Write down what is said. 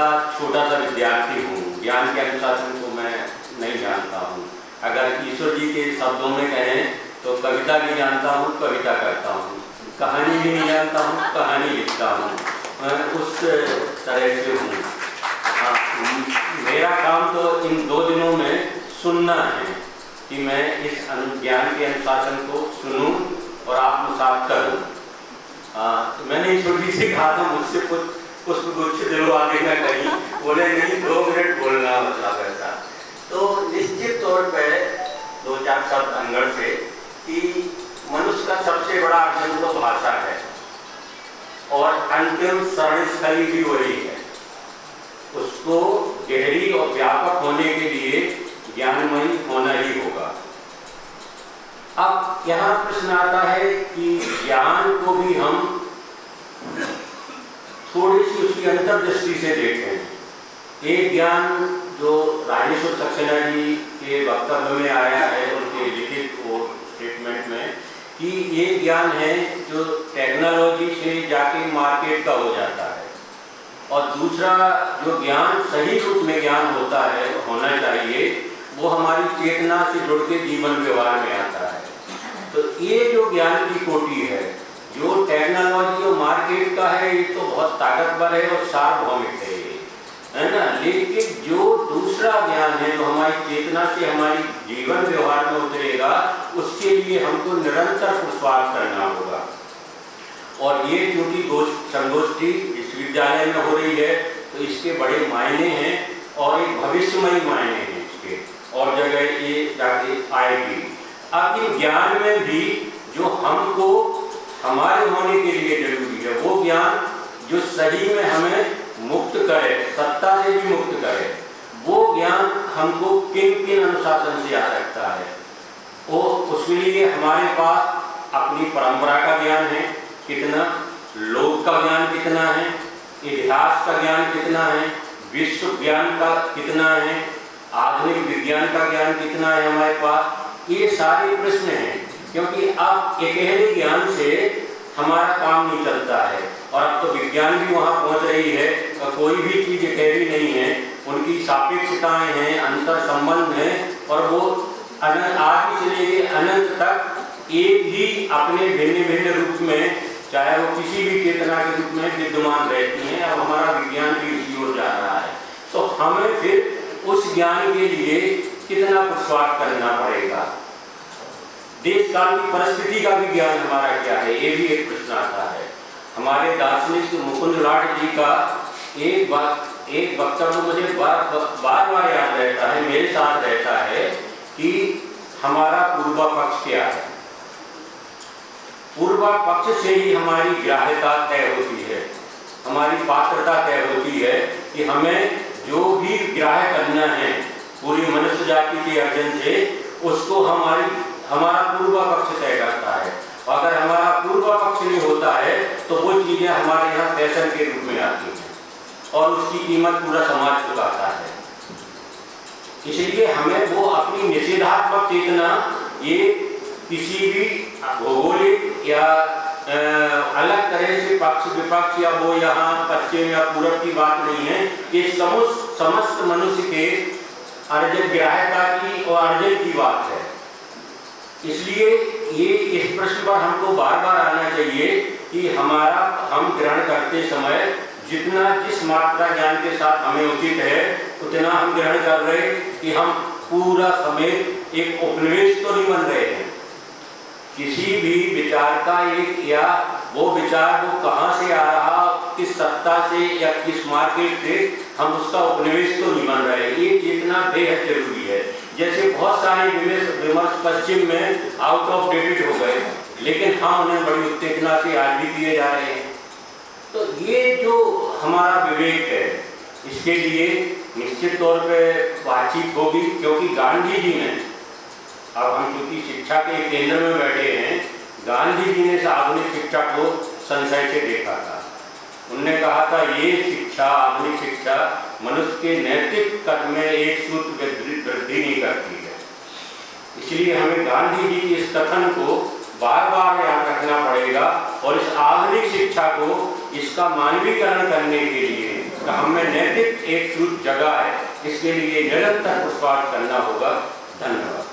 ऐसा छोटा सा विद्यार्थी हूँ, ज्ञान के अनुशासन को मैं नहीं जानता हूँ। अगर ईश्वर जी के शब्दों में कहें तो कविता भी जानता हूँ, कविता करता हूँ, कहानी भी नहीं जानता हूँ, कहानी लिखता हूँ, मैं उस तरह से हूँ। मेरा काम तो इन 2 दिनों में सुनना है कि मैं इस ज्ञान के अनुशासन को सुनूं और आत्मसात करूं। तो मैंने ईश्वर जी से कहा था मुझसे कुछ पुष्पगुच्छ दिलवा देना, कहीं बोले नहीं 2 मिनट बोलना मतलब ऐसा। तो निश्चित तौर पर 2-4 शब्द अंगड़ से कि मनुष्य का सबसे बड़ा अर्जन तो भाषा है और अंतिम शरणस्थली भी वही है। उसको गहरी और व्यापक होने के लिए ज्ञानमयी होना ही होगा। अब यहाँ प्रश्न आता है कि ज्ञान को भी हम थोड़ी सी उसकी अंतर्दृष्टि से देखें। एक ज्ञान जो राजेश्वर सक्सेना जी के वक्तव्य में आया है, उनके लिखित स्टेटमेंट में, कि ये ज्ञान है जो टेक्नोलॉजी से जाके मार्केट का हो जाता है, और दूसरा जो ज्ञान सही रूप में ज्ञान होता है, होना चाहिए, वो हमारी चेतना से जुड़ के जीवन व्यवहार में आता है। तो ये जो ज्ञान की कोटि है, जो टेक्नोलॉजी और मार्केट का है, ये तो बहुत ताकतवर है और सार्वभौमिक है ना। लेकिन जो दूसरा ज्ञान है जो हमारी चेतना से हमारी जीवन व्यवहार में उतरेगा, उसके लिए हमको निरंतर पुरुषार्थ करना होगा। और ये चूंकि संगोष्ठी विश्वविद्यालय में हो रही है, तो इसके बड़े मायने हैं और एक भविष्यमयी मायने हैं इसके, और जगह ये जाके आएगी। अब इन ज्ञान में भी जो हमको हमारे होने के लिए जरूरी है, वो ज्ञान जो सही में हमें मुक्त करे, सत्ता से भी मुक्त करे, वो ज्ञान हमको किन किन अनुशासन से आ सकता है। वो उसके लिए हमारे पास अपनी परंपरा का ज्ञान है कितना, लोक का ज्ञान कितना है, इतिहास का ज्ञान कितना है, विश्व ज्ञान का कितना है, आधुनिक विज्ञान का ज्ञान कितना है हमारे पास। ये सारे प्रश्न हैं, क्योंकि अब अकेले ज्ञान से हमारा काम नहीं चलता है, और अब तो विज्ञान भी वहाँ पहुँच रही है, और कोई भी चीज़ अकेली नहीं है, उनकी सापेक्षताएं हैं, अंतर संबंध हैं, और वो आज से लेके अनंत तक एक ही अपने भिन्न भिन्न रूप में, चाहे वो किसी भी चेतना के रूप में विद्यमान रहती हैं। अब हमारा विज्ञान भी उसी ओर जा रहा है, तो हमें फिर उस ज्ञान के लिए कितना पुरुषार्थ करना पड़ेगा। देश काल की परिस्थिति का भी ज्ञान हमारा क्या है, ये भी एक प्रश्न आता है। हमारे दार्शनिक मुकुंद लाट जी का एक वक्तव्य मुझे बार बार याद रहता है, मेरे साथ रहता है, कि हमारा पूर्वा पक्ष क्या है। पूर्वा पक्ष से ही हमारी ग्राह्यता तय होती है, हमारी पात्रता तय होती है कि हमें जो भी ग्राह्य करना है पूरी मनुष्य जाति के अर्जन से, उसको हमारा पूर्वा पक्ष तय करता है। और अगर हमारा पूर्वा पक्ष नहीं होता है तो वो चीज़ें हमारे यहाँ फैशन के रूप में आती हैं और उसकी कीमत पूरा समाज चुकाता है। इसलिए हमें वो अपनी निषेधात्मक चेतना, ये किसी भी भौगोलिक या अलग तरह से पक्ष विपक्ष या वो यहाँ पश्चिम या पूरब की बात नहीं है, ये समस्त मनुष्य के अर्जन ग्राह्यता की और अर्जन की बात है। इसलिए ये इस प्रश्न पर हमको बार बार आना चाहिए कि हम ग्रहण करते समय जितना जिस मात्रा ज्ञान के साथ हमें उचित है उतना हम ग्रहण कर रहे, कि हम पूरा समय एक उपनिवेश तो नहीं बन रहे हैं। किसी भी विचार का एक, या वो विचार वो कहाँ से आ रहा, किस सत्ता से या किस मार्केट से, हम उसका उपनिवेश तो नहीं बन रहे। ये चेतना बेहद जरूरी है। जैसे बहुत सारे विमर्श पश्चिम में आउट ऑफ डेटेड हो गए, लेकिन हम उन्हें बड़ी उत्तेजना से आज भी किए जा रहे हैं। तो ये जो हमारा विवेक है, इसके लिए निश्चित तौर पे बातचीत होगी, क्योंकि गांधी जी ने, अब हम चूंकि शिक्षा के केंद्र में बैठे हैं, गांधी जी ने आधुनिक शिक्षा को संशय से देखा था। उन्होंने कहा था ये शिक्षा, आधुनिक शिक्षा मनुष्य के नैतिक कद में एक सूत्र वृद्धि नहीं करती है। इसलिए हमें गांधी जी के इस कथन को बार बार याद रखना पड़ेगा, और इस आधुनिक शिक्षा को, इसका मानवीकरण करने के लिए, हम में नैतिक नैतिक एक जगह है, इसके लिए निरंतर पुरुषार्थ करना होगा। धन्यवाद।